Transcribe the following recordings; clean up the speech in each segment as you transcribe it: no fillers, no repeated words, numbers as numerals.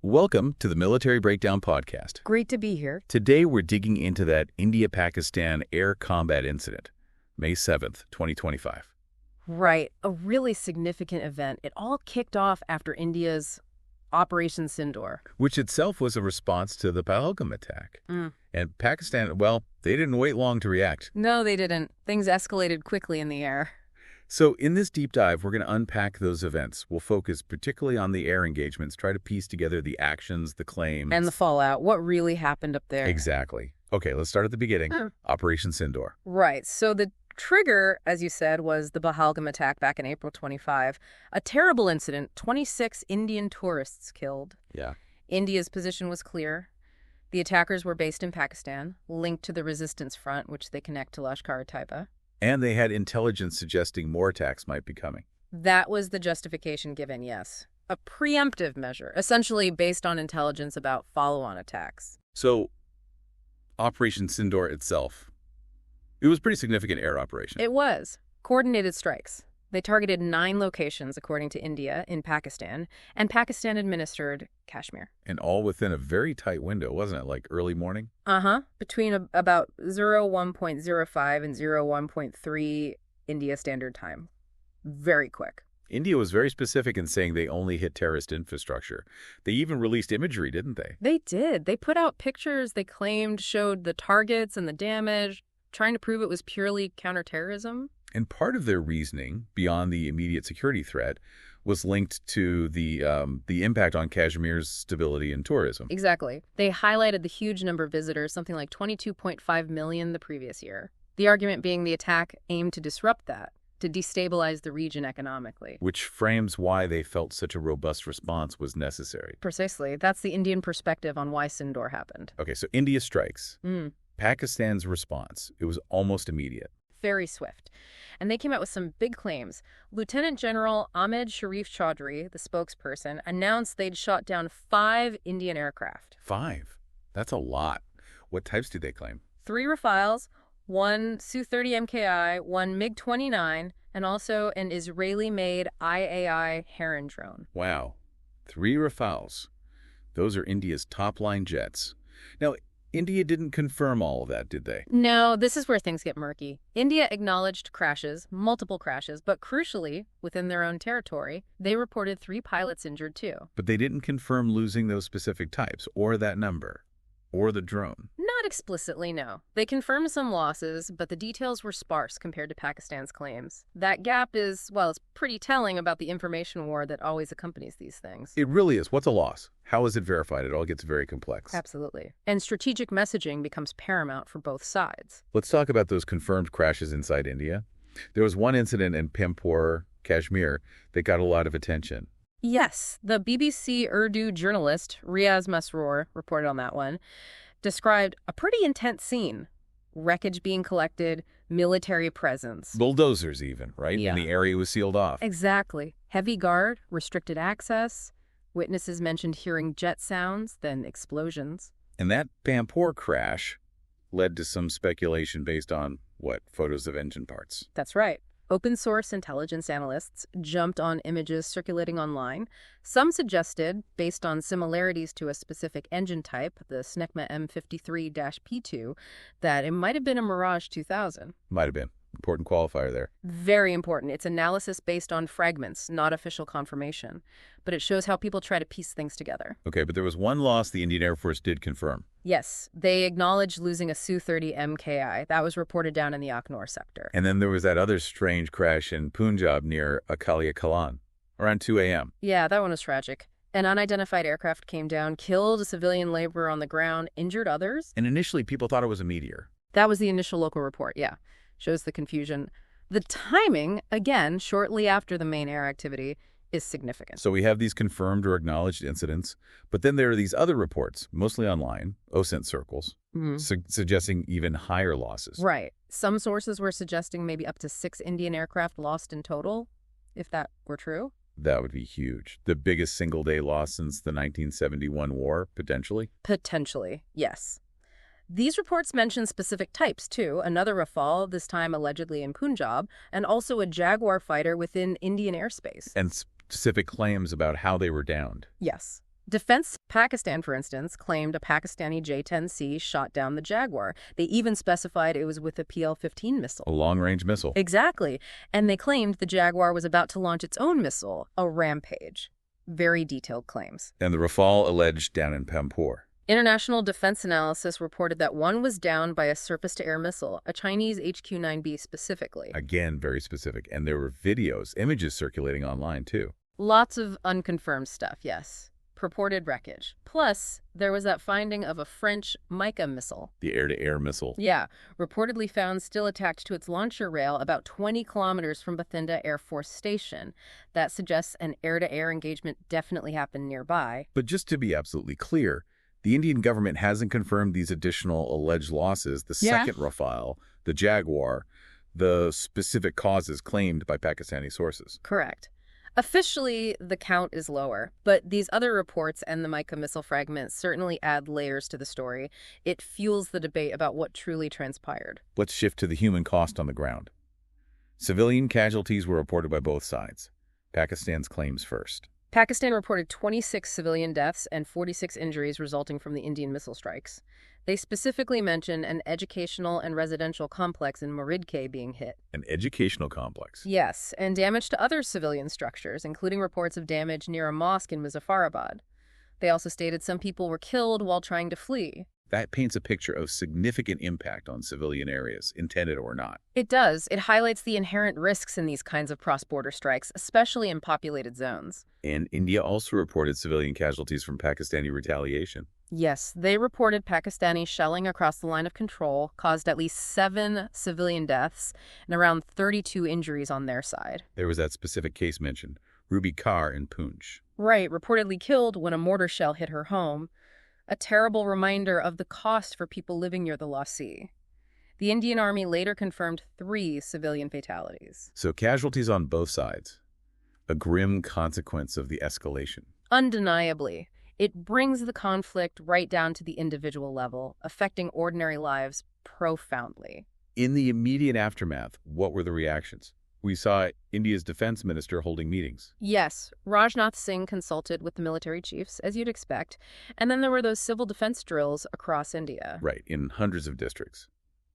Welcome to the Military Breakdown Podcast. Great to be here. Today we're digging into that India-Pakistan air combat incident, May 7th, 2025. Right. A really significant event. It all kicked off after India's Operation Sindoor. Which itself was a response to the Pahalgam attack. And Pakistan, well, they didn't wait long to react. No, they didn't. Things escalated quickly in the air. So in this deep dive, we're going to unpack those events. We'll focus particularly on the air engagements, try to piece together the actions, the claims. And the fallout. What really happened up there? Exactly. Okay, let's start at the beginning. Operation Sindoor. Right. So the trigger, as you said, was the Pahalgam attack back in April 25. A terrible incident. 26 Indian tourists killed. Yeah. India's position was clear. The attackers were based in Pakistan, linked to the resistance front, which they connect to Lashkar-e-Taiba. And they had intelligence suggesting more attacks might be coming. That was the justification given, yes. A preemptive measure, essentially based on intelligence about follow-on attacks. So, Operation Sindoor itself, it was a pretty significant air operation. It was. Coordinated strikes. They targeted 9 locations, according to India, in Pakistan, and Pakistan-administered Kashmir. And all within a very tight window, wasn't it? Like early morning? Between about 01.05 and 01.3 India Standard Time. Very quick. India was very specific in saying they only hit terrorist infrastructure. They even released imagery, didn't they? They did. They put out pictures they claimed showed the targets and the damage, trying to prove it was purely counterterrorism. And part of their reasoning, beyond the immediate security threat, was linked to the impact on Kashmir's stability and tourism. Exactly. They highlighted the huge number of visitors, something like 22.5 million the previous year. The argument being the attack aimed to disrupt that, to destabilize the region economically. Which frames why they felt such a robust response was necessary. Precisely. That's the Indian perspective on why Sindoor happened. Okay, so India strikes. Pakistan's response, it was almost immediate. Very swift. And they came out with some big claims. Lieutenant General Ahmed Sharif Chaudhry, the spokesperson, announced they'd shot down 5 Indian aircraft. 5? That's a lot. What types do they claim? 3 Rafales, 1 Su-30 MKI, 1 MiG-29, and also an Israeli-made IAI Heron drone. Wow. 3 Rafales. Those are India's top-line jets. Now, India didn't confirm all of that, did they? No, this is where things get murky. India acknowledged crashes, multiple crashes, but crucially, within their own territory, they reported 3 pilots injured too. But they didn't confirm losing those specific types, or that number, or the drone. Not explicitly, no. They confirmed some losses, but the details were sparse compared to Pakistan's claims. That gap is, well, it's pretty telling about the information war that always accompanies these things. It really is. What's a loss? How is it verified? It all gets very complex. Absolutely. And strategic messaging becomes paramount for both sides. Let's talk about those confirmed crashes inside India. There was one incident in Pampore, Kashmir, that got a lot of attention. Yes, the BBC Urdu journalist Riaz Masroor reported on that one, described a pretty intense scene. Wreckage being collected, military presence. Bulldozers even, right? Yeah. And the area was sealed off. Exactly. Heavy guard, restricted access. Witnesses mentioned hearing jet sounds, then explosions. And that Pampore crash led to some speculation based on, photos of engine parts. That's right. Open source intelligence analysts jumped on images circulating online. Some suggested, based on similarities to a specific engine type, the Snecma M53-P2, that it might have been a Mirage 2000. Might have been. Important qualifier there. Very important. It's analysis based on fragments, not official confirmation. But it shows how people try to piece things together. Okay, but there was one loss the Indian Air Force did confirm. Yes, they acknowledged losing a Su-30 MKI. That was reported down in the Akhnor sector. And then there was that other strange crash in Punjab near Akalia Kalan, around 2 a.m. Yeah, that one was tragic. An unidentified aircraft came down, killed a civilian laborer on the ground, injured others. And initially, people thought it was a meteor. That was the initial local report, yeah. Shows the confusion. The timing, again, shortly after the main air activity, is significant. So we have these confirmed or acknowledged incidents, but then there are these other reports, mostly online, OSINT circles, suggesting even higher losses. Right. Some sources were suggesting maybe up to 6 Indian aircraft lost in total, if that were true. That would be huge. The biggest single-day loss since the 1971 war, potentially? Potentially, yes. These reports mention specific types, too. Another Rafale, this time allegedly in Punjab, and also a Jaguar fighter within Indian airspace. And specific claims about how they were downed. Yes. Defense Pakistan, for instance, claimed a Pakistani J-10C shot down the Jaguar. They even specified it was with a PL-15 missile. A long-range missile. Exactly. And they claimed the Jaguar was about to launch its own missile, a Rampage. Very detailed claims. And the Rafale alleged down in Pampur. International Defense Analysis reported that one was downed by a surface-to-air missile, a Chinese HQ-9B specifically. Again, very specific. And there were videos, images circulating online, too. Lots of unconfirmed stuff, yes. Purported wreckage. Plus, there was that finding of a French Mica missile. The air-to-air missile. Yeah, reportedly found still attached to its launcher rail about 20 kilometers from Bathinda Air Force Station. That suggests an air-to-air engagement definitely happened nearby. But just to be absolutely clear, the Indian government hasn't confirmed these additional alleged losses, the second Rafale, the Jaguar, the specific causes claimed by Pakistani sources. Correct. Officially, the count is lower, but these other reports and the Mica missile fragments certainly add layers to the story. It fuels the debate about what truly transpired. Let's shift to the human cost on the ground. Civilian casualties were reported by both sides. Pakistan's claims first. Pakistan reported 26 civilian deaths and 46 injuries resulting from the Indian missile strikes. They specifically mention an educational and residential complex in Muridke being hit. An educational complex? Yes, and damage to other civilian structures, including reports of damage near a mosque in Muzaffarabad. They also stated some people were killed while trying to flee. That paints a picture of significant impact on civilian areas, intended or not. It does. It highlights the inherent risks in these kinds of cross-border strikes, especially in populated zones. And India also reported civilian casualties from Pakistani retaliation. Yes, they reported Pakistani shelling across the line of control caused at least 7 civilian deaths and around 32 injuries on their side. There was that specific case mentioned, Ruby Kaur in Poonch. Right, reportedly killed when a mortar shell hit her home. A terrible reminder of the cost for people living near the Lost Sea. The Indian Army later confirmed 3 civilian fatalities. So casualties on both sides. A grim consequence of the escalation. Undeniably. It brings the conflict right down to the individual level, affecting ordinary lives profoundly. In the immediate aftermath, what were the reactions? We saw India's defense minister holding meetings. Yes, Rajnath Singh consulted with the military chiefs, as you'd expect, and then there were those civil defense drills across India. Right, in hundreds of districts.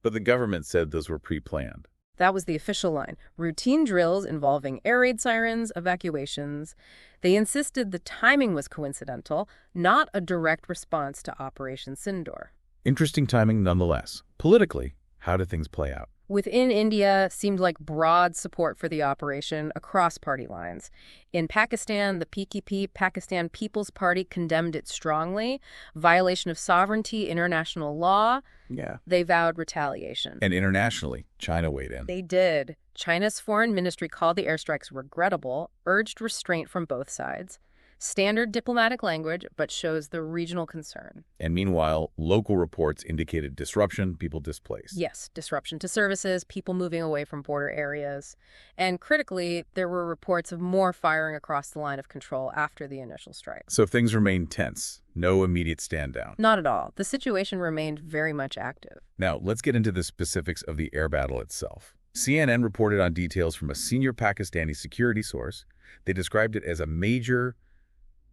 But the government said those were pre-planned. That was the official line. Routine drills involving air raid sirens, evacuations. They insisted the timing was coincidental, not a direct response to Operation Sindoor. Interesting timing nonetheless. Politically, how did things play out? Within India, seemed like broad support for the operation across party lines. In Pakistan, the PKP, Pakistan People's Party, condemned it strongly. Violation of sovereignty, international law. Yeah. They vowed retaliation. And internationally, China weighed in. They did. China's foreign ministry called the airstrikes regrettable, urged restraint from both sides. Standard diplomatic language, but shows the regional concern. And meanwhile, local reports indicated disruption, people displaced. Yes, disruption to services, people moving away from border areas. And critically, there were reports of more firing across the line of control after the initial strike. So things remained tense. No immediate stand down. Not at all. The situation remained very much active. Now, let's get into the specifics of the air battle itself. CNN reported on details from a senior Pakistani security source. They described it as a major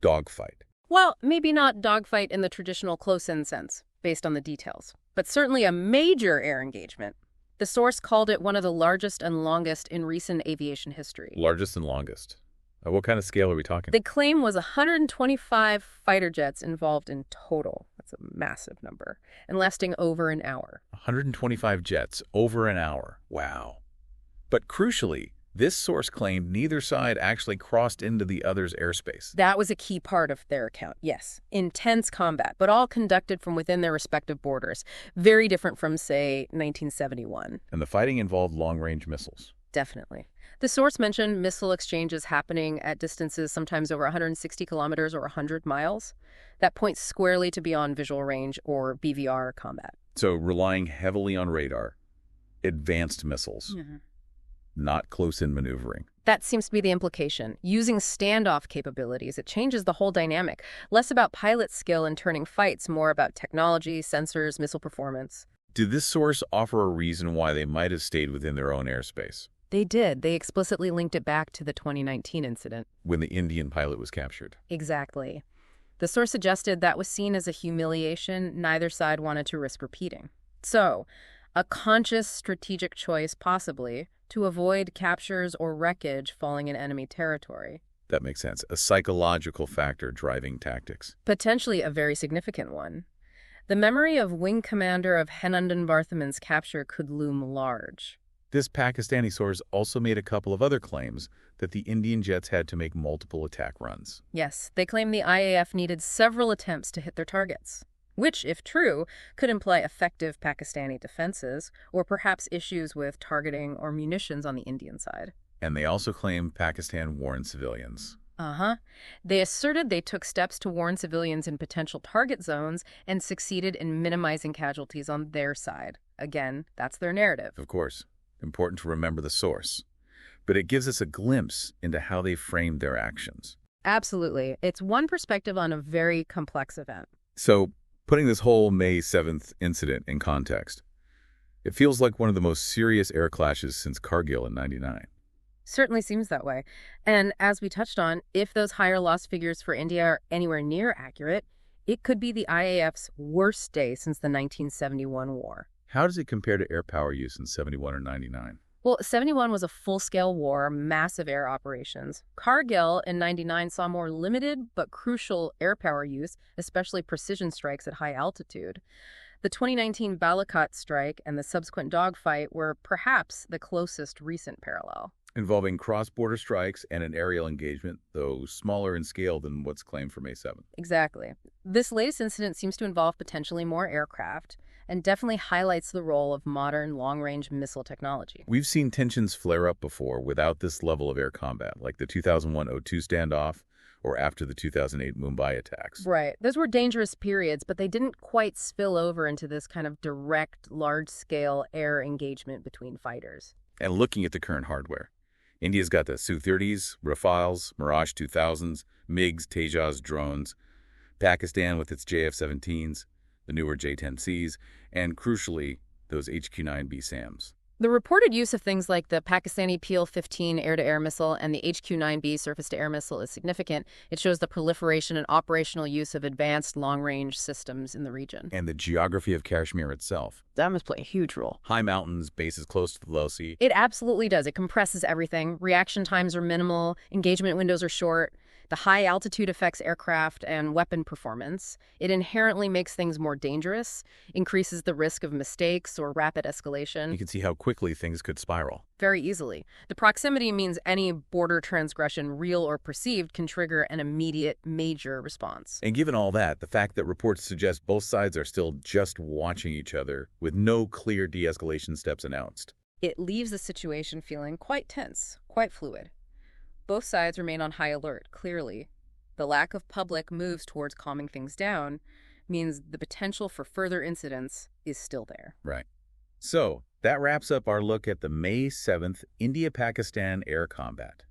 dogfight. Well, maybe not dogfight in the traditional close-in sense, based on the details, but certainly a major air engagement. The source called it one of the largest and longest in recent aviation history. Largest and longest. What kind of scale are we talking? The claim was 125 fighter jets involved in total. That's a massive number. And lasting over an hour. 125 jets over an hour. Wow. But crucially, this source claimed neither side actually crossed into the other's airspace. That was a key part of their account, yes. Intense combat, but all conducted from within their respective borders. Very different from, say, 1971. And the fighting involved long-range missiles. Definitely. The source mentioned missile exchanges happening at distances sometimes over 160 kilometers or 100 miles. That points squarely to beyond visual range or BVR combat. So relying heavily on radar, advanced missiles. Mm-hmm. Not close-in maneuvering. That seems to be the implication. Using standoff capabilities, it changes the whole dynamic. Less about pilot skill and turning fights, more about technology, sensors, missile performance. Did this source offer a reason why they might have stayed within their own airspace? They did. They explicitly linked it back to the 2019 incident. When the Indian pilot was captured. Exactly. The source suggested that was seen as a humiliation neither side wanted to risk repeating. So, a conscious strategic choice, possibly, to avoid captures or wreckage falling in enemy territory. That makes sense. A psychological factor driving tactics. Potentially a very significant one. The memory of Wing Commander of Henandan Barthaman's capture could loom large. This Pakistani source also made a couple of other claims that the Indian jets had to make multiple attack runs. Yes, they claim the IAF needed several attempts to hit their targets, which, if true, could imply effective Pakistani defenses, or perhaps issues with targeting or munitions on the Indian side. And they also claim Pakistan warned civilians. They asserted they took steps to warn civilians in potential target zones and succeeded in minimizing casualties on their side. Again, that's their narrative. Of course, important to remember the source. But it gives us a glimpse into how they framed their actions. Absolutely. It's one perspective on a very complex event. So, putting this whole May 7th incident in context, it feels like one of the most serious air clashes since Kargil in '99. Certainly seems that way. And as we touched on, if those higher loss figures for India are anywhere near accurate, it could be the IAF's worst day since the 1971 war. How does it compare to air power use in '71 or '99? Well, 71 was a full-scale war, massive air operations. Kargil in '99 saw more limited but crucial air power use, especially precision strikes at high altitude. The 2019 Balakot strike and the subsequent dogfight were perhaps the closest recent parallel. Involving cross-border strikes and an aerial engagement, though smaller in scale than what's claimed for May 7th. Exactly. This latest incident seems to involve potentially more aircraft and definitely highlights the role of modern long-range missile technology. We've seen tensions flare up before without this level of air combat, like the 2001 O2 standoff or after the 2008 Mumbai attacks. Right. Those were dangerous periods, but they didn't quite spill over into this kind of direct, large-scale air engagement between fighters. And looking at the current hardware, India's got the Su-30s, Rafales, Mirage 2000s, MiGs, Tejas drones, Pakistan with its JF-17s, the newer J-10Cs, and crucially, those HQ-9B SAMs. The reported use of things like the Pakistani PL-15 air-to-air missile and the HQ-9B surface-to-air missile is significant. It shows the proliferation and operational use of advanced long-range systems in the region. And the geography of Kashmir itself. That must play a huge role. High mountains, bases close to the low sea. It absolutely does. It compresses everything. Reaction times are minimal. Engagement windows are short. The high altitude affects aircraft and weapon performance. It inherently makes things more dangerous, increases the risk of mistakes or rapid escalation. You can see how quickly things could spiral. Very easily. The proximity means any border transgression, real or perceived, can trigger an immediate major response. And given all that, the fact that reports suggest both sides are still just watching each other with no clear de-escalation steps announced. It leaves the situation feeling quite tense, quite fluid. Both sides remain on high alert, clearly. The lack of public moves towards calming things down means the potential for further incidents is still there. Right. So, that wraps up our look at the May 7th India-Pakistan air combat.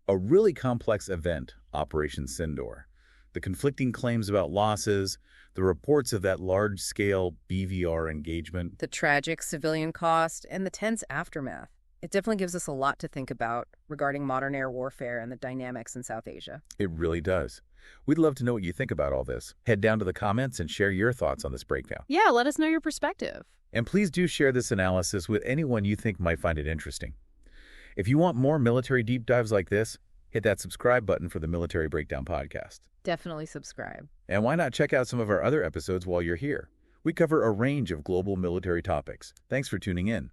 A really complex event, Operation Sindoor. The conflicting claims about losses, the reports of that large-scale BVR engagement. The tragic civilian cost, and the tense aftermath. It definitely gives us a lot to think about regarding modern air warfare and the dynamics in South Asia. It really does. We'd love to know what you think about all this. Head down to the comments and share your thoughts on this breakdown. Yeah, let us know your perspective. And please do share this analysis with anyone you think might find it interesting. If you want more military deep dives like this, hit that subscribe button for the Military Breakdown Podcast. Definitely subscribe. And why not check out some of our other episodes while you're here? We cover a range of global military topics. Thanks for tuning in.